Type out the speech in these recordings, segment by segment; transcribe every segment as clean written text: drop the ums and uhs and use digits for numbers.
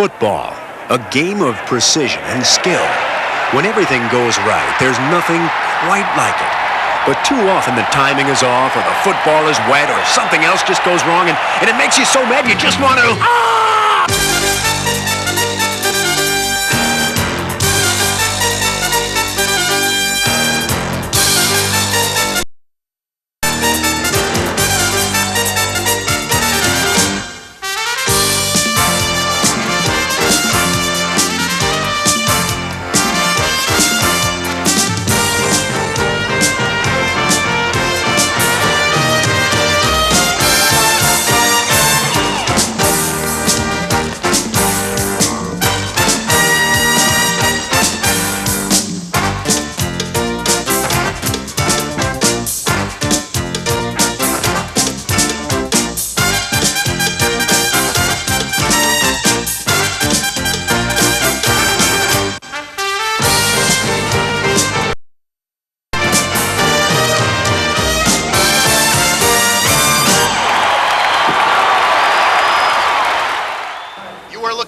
Football, a game of precision and skill. When everything goes right, there's nothing quite like it. But too often the timing is off, or the football is wet, or something else just goes wrong, and it makes you so mad you just want to...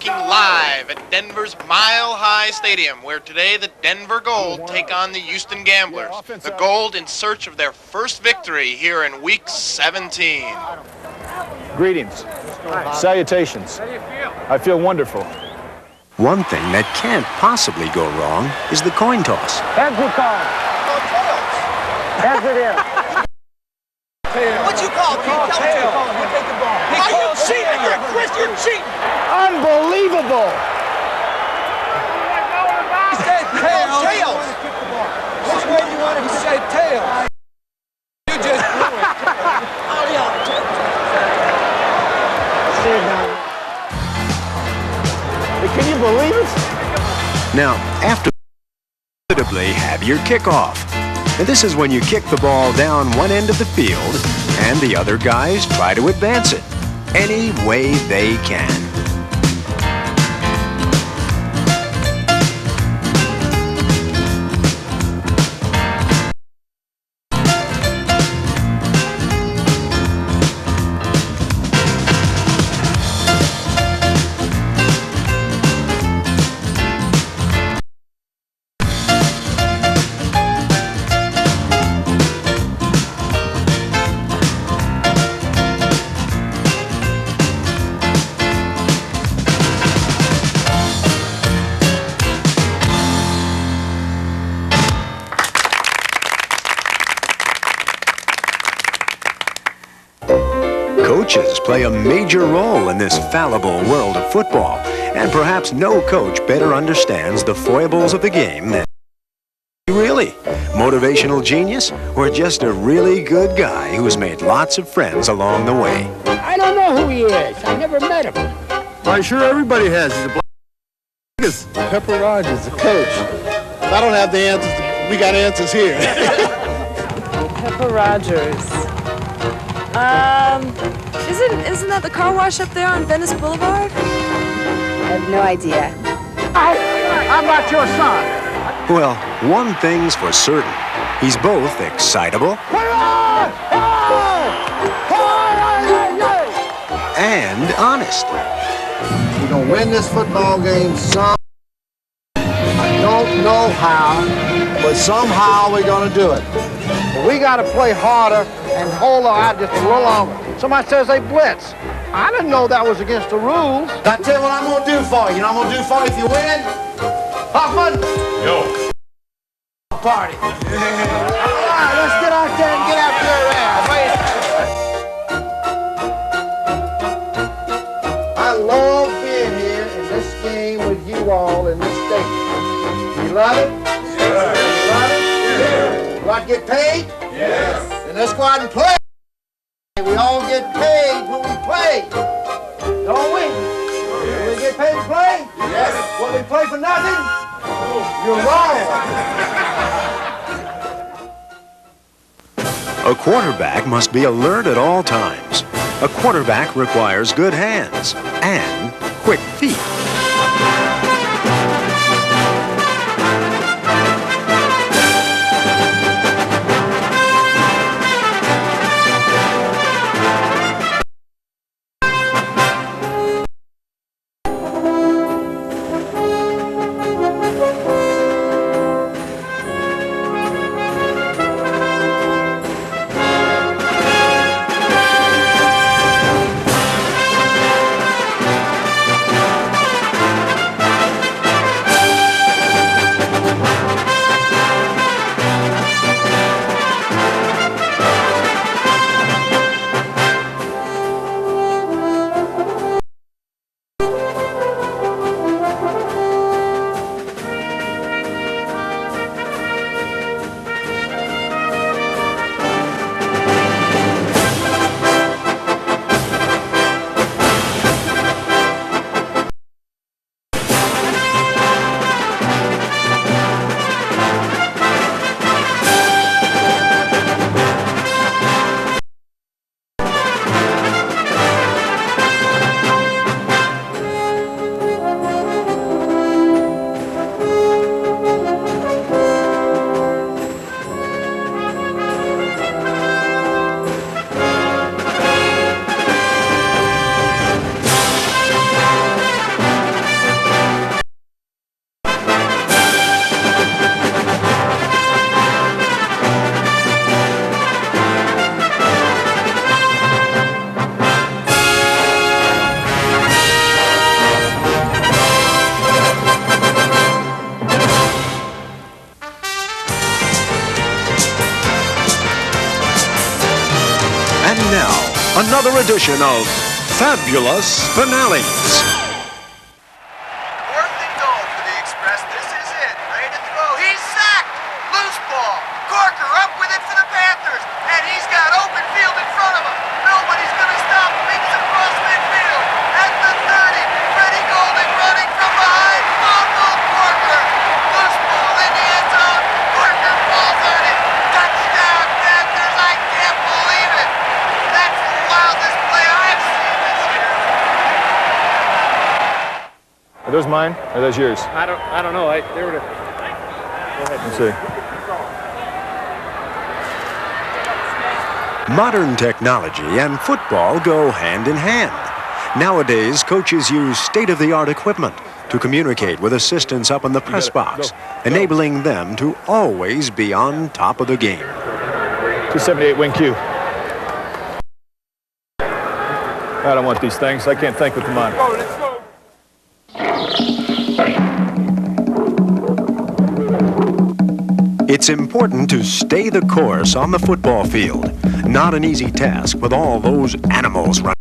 Live at Denver's Mile High Stadium, where today the Denver Gold take on the Houston Gamblers. The Gold in search of their first victory here in Week 17. Greetings. Salutations. How do you feel? I feel wonderful. One thing that can't possibly go wrong is the coin toss. Heads will call. Heads it is. What you call? Tell me. You take the ball. Are you cheating? Chris, you're cheating. Unbelievable! He said tails. Which way do you want it to say tails? You just blew it. Can you believe it? Now, after inevitably have your kickoff. And this is when you kick the ball down one end of the field, and the other guys try to advance it any way they can. Coaches play a major role in this fallible world of football, and perhaps no coach better understands the foibles of the game than really. Motivational genius, or just a really good guy who's made lots of friends along the way. I don't know who he is. I never met him. I'm sure everybody has. He's a black. Pepper Rogers, the coach. If I don't have the answers, we got answers here. Pepper Rogers. Isn't that the car wash up there on Venice Boulevard? I have no idea. I'm not your son. Well, one thing's for certain. He's both excitable and honest. We're going to win this football game some. I don't know how, but somehow we're going to do it. But we got to play harder and hold on just a little longer. Somebody says they blitz. I didn't know that was against the rules. I tell you what I'm going to do for you. You know what I'm going to do for you if you win? Hoffman? Yo. Party. All right, let's get out there and get after your ass. I love being here in this game with you all in this stadium. You love it? Yes. You love it? Yes. You like to get paid? Yes. Then let's go out and play. We all get paid when we play. Don't we? We get paid to play? Yes. When we play for nothing? You're wrong. A quarterback must be alert at all times. A quarterback requires good hands and quick feet. And now, another edition of Fabulous Finales. Fourth and goal for the Express. This is it. Ready to throw. He's sacked. Loose ball. Corker up with it for the Panthers. And he's got open field in front of him. Nobody's going to stop him. He's across midfield. At the 30. Freddie Golden running from behind. Bungle. Corker. Loose ball in the end zone. Corker falls on it. Touchdown, Panthers. I can't believe it. That's the wildest play I've seen this year. Are those mine? Or are those yours? I don't know. They were. Go ahead. Let's see. Modern technology and football go hand in hand. Nowadays, coaches use state-of-the-art equipment to communicate with assistants up in the press box, enabling them to always be on top of the game. 278 wing Q. I don't want these things. I can't think with them on. Let's go. It's important to stay the course on the football field. Not an easy task with all those animals running.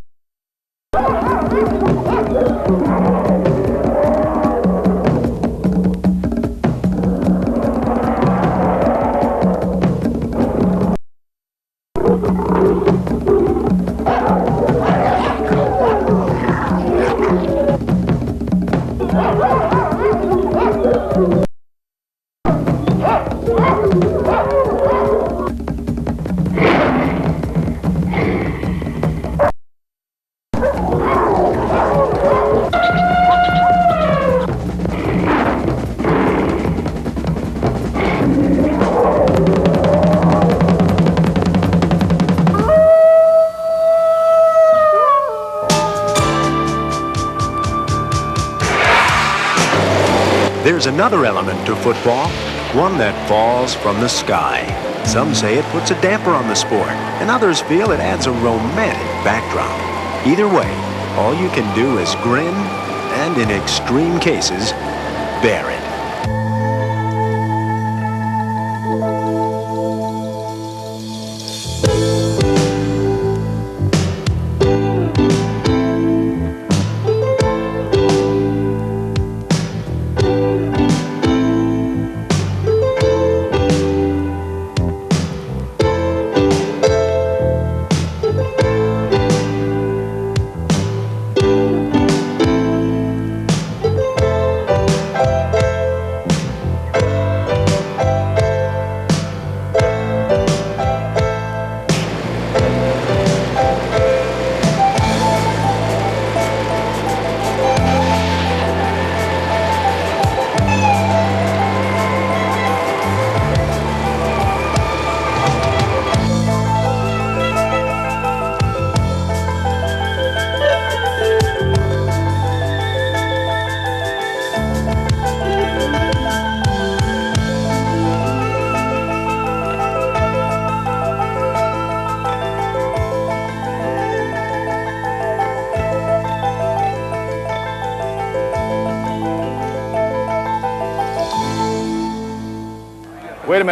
There's another element to football, one that falls from the sky. Some say it puts a damper on the sport, and others feel it adds a romantic backdrop. Either way, all you can do is grin, and in extreme cases, bear it.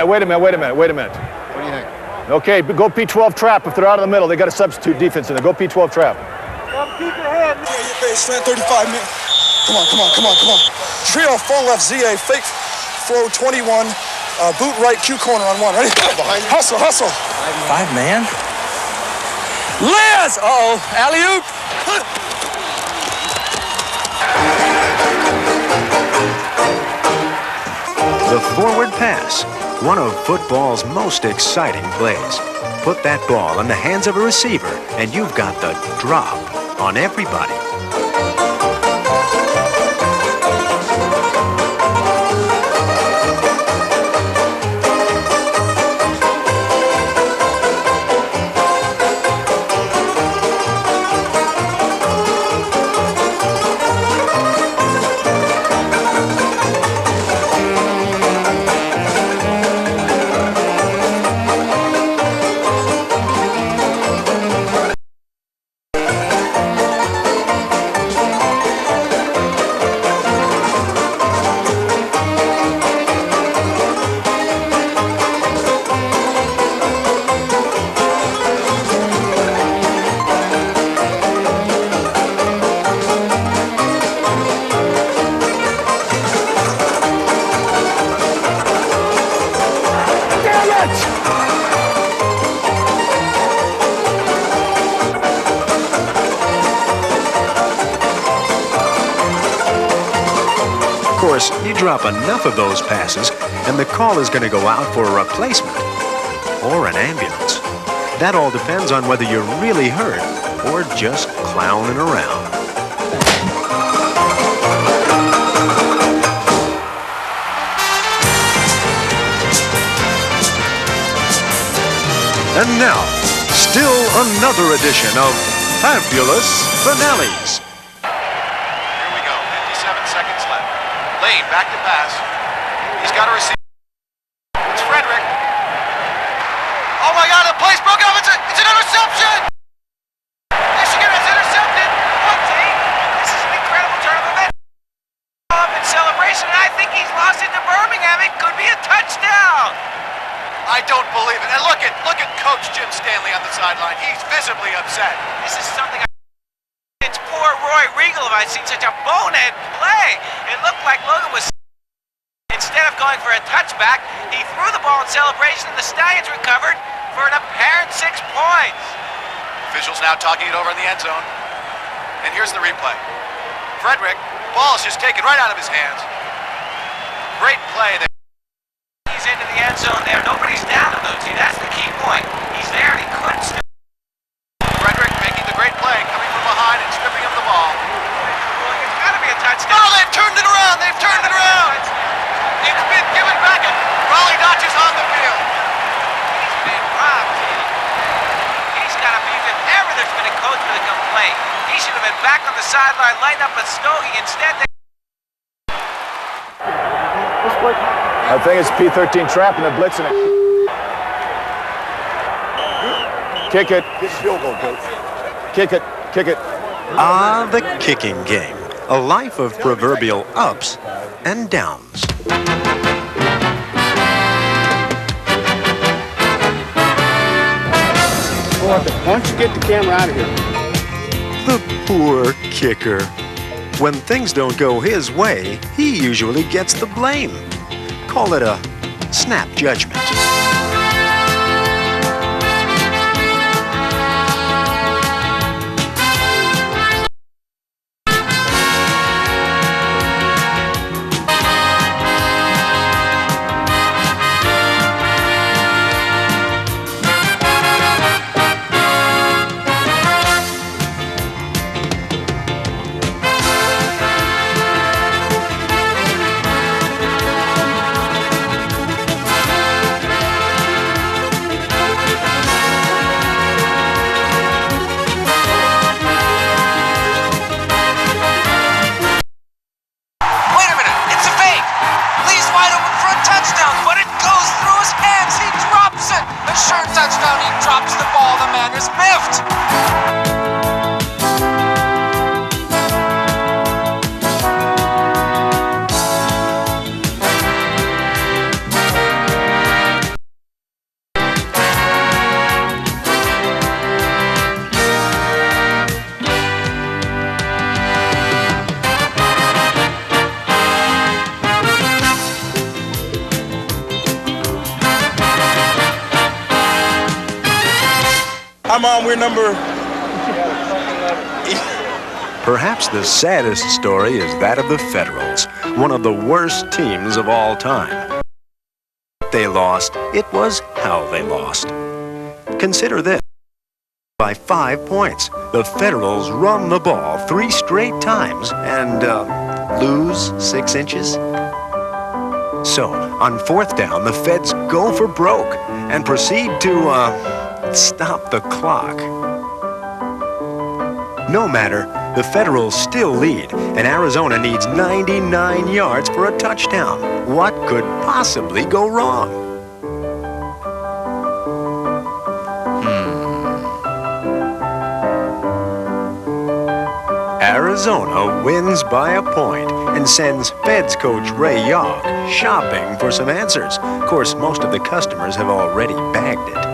Wait a minute. What do you think? Okay, go P12 trap. If they're out of the middle, they got a substitute defense in there. Go P12 trap. Keep your head. Your face, slant 35 minutes. Come on. Trio full left ZA, fake flow 21, boot right Q corner on one. Ready? Behind. Hustle. 5 man. Liz! Uh-oh, alley-oop. The forward pass, one of football's most exciting plays. Put that ball in the hands of a receiver, and you've got the drop on everybody. course, you drop enough of those passes, and the call is going to go out for a replacement or an ambulance. That all depends on whether you're really hurt or just clowning around. And now, still another edition of Fabulous Finales. Here we go, 57 seconds left. Lane back to pass. He's got to receive. It's Frederick. Oh my God, the play's broken up. It's an interception. Michigan has intercepted. This is an incredible turn of events. Up in celebration, and I think he's lost it to Birmingham. It could be a touchdown. I don't believe it. And look at Coach Jim Stanley on the sideline. He's visibly upset. This is something. It's poor Roy Regal if I'd seen such a bonehead play. It looked like Logan was. Instead of going for a touchback, he threw the ball in celebration, and the Stallions recovered for an apparent 6 points. Officials now talking it over in the end zone. And here's the replay. Frederick, ball is just taken right out of his hands. Great play there. He's into the end zone there. Nobody's down to Lucy. That's the key point. He's there and he couldn't still. Frederick making the great play, coming from behind and stripping up the ball. It's got to be a touchdown. Oh, they've turned it around. They've turned it around. It's been given back and Raleigh Dodge is on the field. He's been robbed. He's got to be, if ever there's been a coach with a complaint, he should have been back on the sideline, lighting up a stogie. Instead, they... I think it's P13 trap and they're blitzing it. Kick it. Kick it. Kick it. Ah, the kicking game. A life of proverbial ups and downs. Why don't you get the camera out of here? The poor kicker. When things don't go his way, he usually gets the blame. Call it a snap judgment. We're number... Perhaps the saddest story is that of the Federals, one of the worst teams of all time. They lost, it was how they lost. Consider this. By 5 points, the Federals run the ball 3 straight times and lose 6 inches. So, on 4th down, the Feds go for broke and proceed to, stop the clock. No matter, the Federals still lead, and Arizona needs 99 yards for a touchdown. What could possibly go wrong? Arizona wins by a point and sends Feds coach Ray Yogg shopping for some answers. Of course, most of the customers have already bagged it.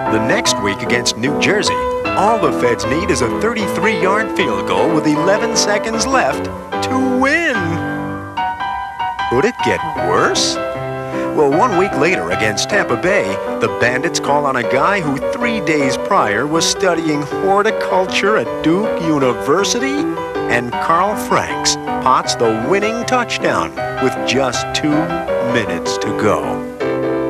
The next week against New Jersey, all the Feds need is a 33-yard field goal with 11 seconds left to win. Could it get worse? Well, 1 week later against Tampa Bay, the Bandits call on a guy who 3 days prior was studying horticulture at Duke University, and Carl Franks pots the winning touchdown with just 2 minutes to go.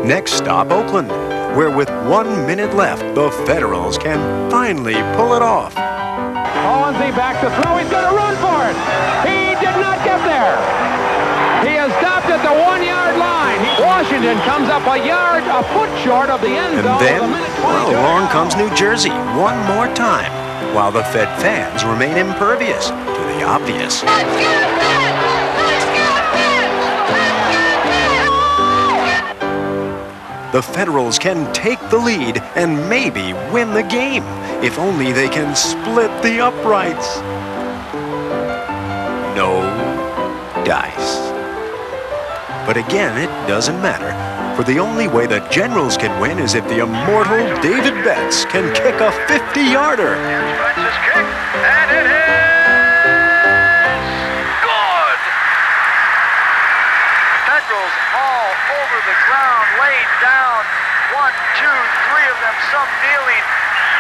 Next stop, Oakland, where with 1 minute left, the Federals can finally pull it off. Collinsy back to throw. He's going to run for it. He did not get there. He has stopped at the 1-yard line. Washington comes up a foot short of the end zone. And then, well, along comes New Jersey one more time, while the Fed fans remain impervious to the obvious. The Federals can take the lead and maybe win the game, if only they can split the uprights. No dice. But again, it doesn't matter, for the only way the Generals can win is if the immortal David Betts can kick a 50-yarder. Here's Betts' kick, and it is good! Federals all over the ground, laid down. 1, 2, 3 of them, some kneeling,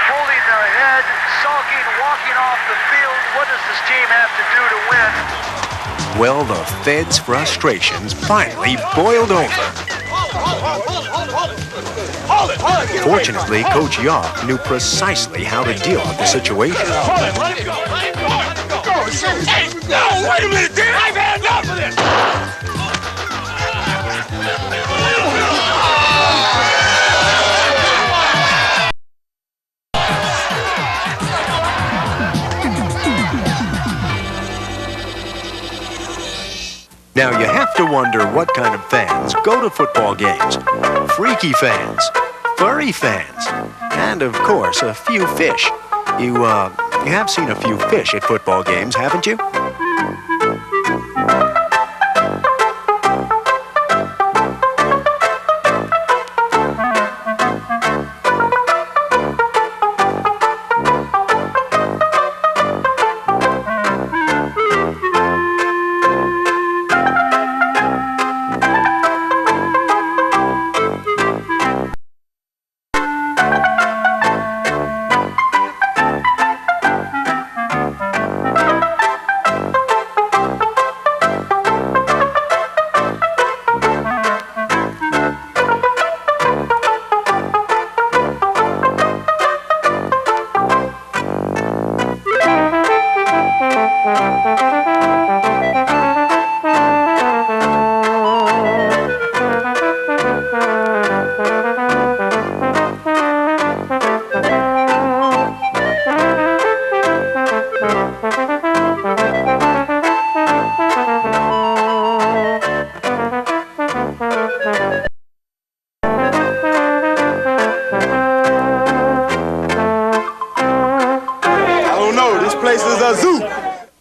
holding their head, sulking, walking off the field. What does this team have to do to win? Well, the Fed's frustrations finally boiled over. Fortunately, Coach Yoff knew precisely how to deal with the situation. Hey, no, wait a minute, Dan! I've had enough of this! Now, you have to wonder what kind of fans go to football games. Freaky fans, furry fans, and, of course, a few fish. You have seen a few fish at football games, haven't you?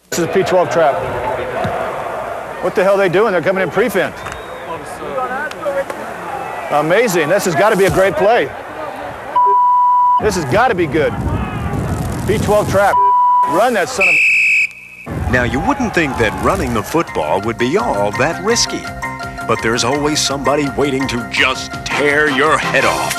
This is a P12 trap. What the hell are they doing? They're coming in prevent. Amazing. This has got to be a great play. This has got to be good. P12 trap. Run that son of a... Now, you wouldn't think that running the football would be all that risky. But there's always somebody waiting to just tear your head off.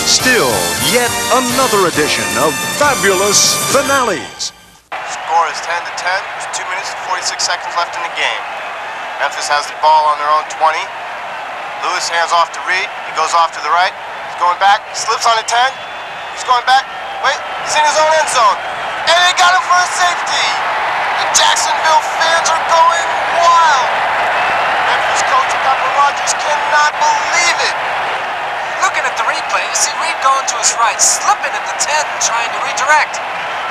Still, yet another edition of Fabulous Finales. Score is 10-10. There's 2 minutes and 46 seconds left in the game. Memphis has the ball on their own 20. Lewis hands off to Reed. He goes off to the right. He's going back. Slips on a 10. He's going back. Wait, he's in his own end zone. And they got him for a safety. The Jacksonville fans are going wild. Memphis coach Papa Rogers cannot believe it. Looking at the replay, you see Reed going to his right, slipping at the 10 and trying to redirect.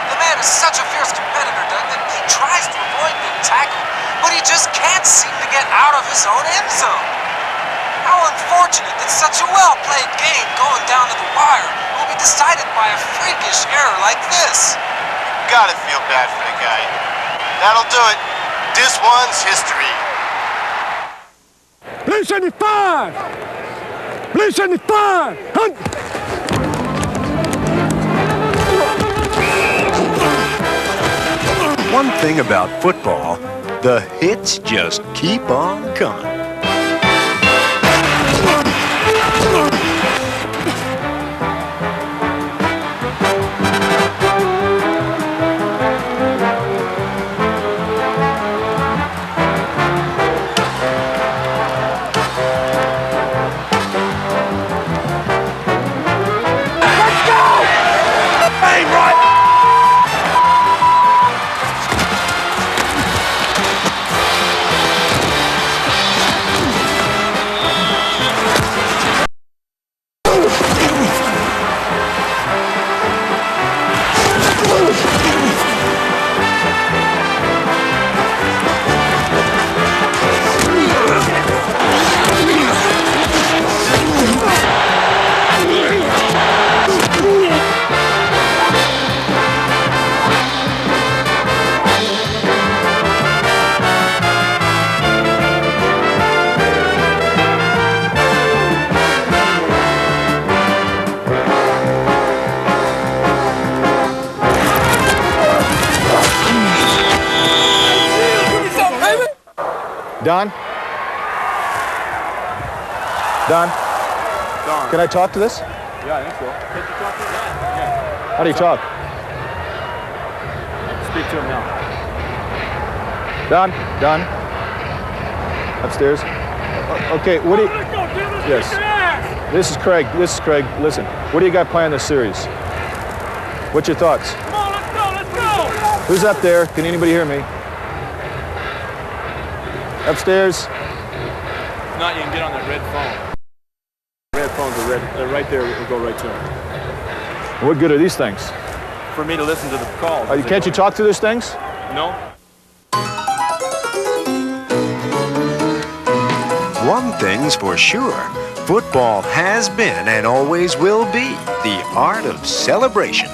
The man is such a fierce competitor, Doug, that he tries to avoid being tackled, but he just can't seem to get out of his own end zone. How unfortunate that such a well-played game going down to the wire will be decided by a freakish error like this. You gotta feel bad for the guy. That'll do it. This one's history. Blue 75! Blue 75! Hunt! One thing about football, the hits just keep on coming. Don? Don? Can I talk to this? Yeah, I think so. Can't you talk to him? Yeah. How do you talk? Speak to him now. Don? Upstairs? Okay, what do you... Yes. This is Craig. Listen, what do you got planned this series? What's your thoughts? Come on, let's go! Who's up there? Can anybody hear me? Upstairs? If not, you can get on that red phone. Red phones are red. Right there, we'll go right to him. What good are these things? For me to listen to the calls. Can't you talk through those things? No. One thing's for sure, football has been and always will be the art of celebration.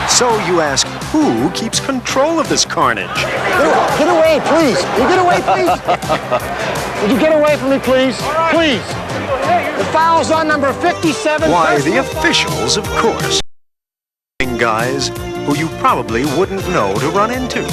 So you ask, who keeps control of this carnage? Get away, please. You get away, please. Would you get away from me, please? Please. The foul's on number 57. Why, the officials, of course. Guys who you probably wouldn't know to run into.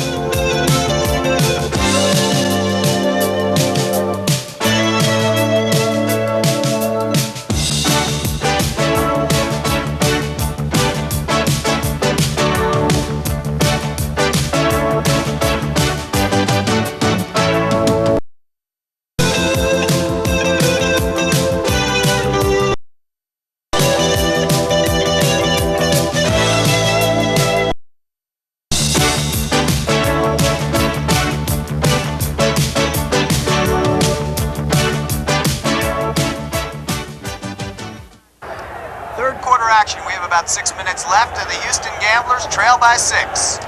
about 6 minutes left, and the Houston Gamblers trail by 6.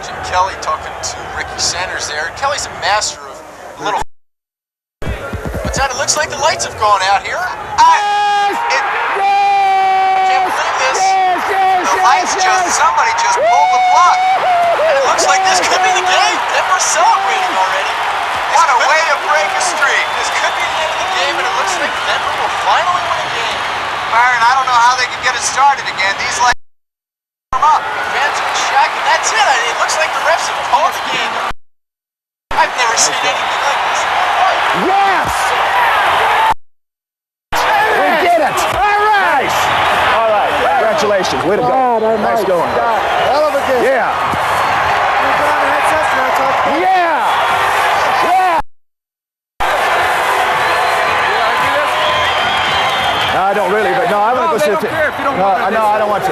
Jim Kelly talking to Ricky Sanders there. Kelly's a master of little. What's that? It looks like the lights have gone out here. I can't believe this. Somebody just pulled the plug. And it looks like this could be the game. Denver's celebrating already. What a way to break a streak. This could be the end of the game, and it looks like Denver will finally win a game. Byron, I don't know how they can get it started again. These lights come up. Fans are in shock, and that's it. It looks like the refs have called the game. I've never seen anything like this in my life. Yes! We did it! All right! All right. Congratulations. Way to go. Nice going. Hell of a game. Yeah. Yeah! Yeah! No, I don't really, but no, I'm going to go sit there. No, I don't want to.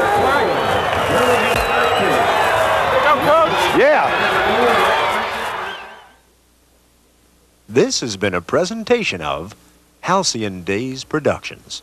Yeah. This has been a presentation of Halcyon Days Productions.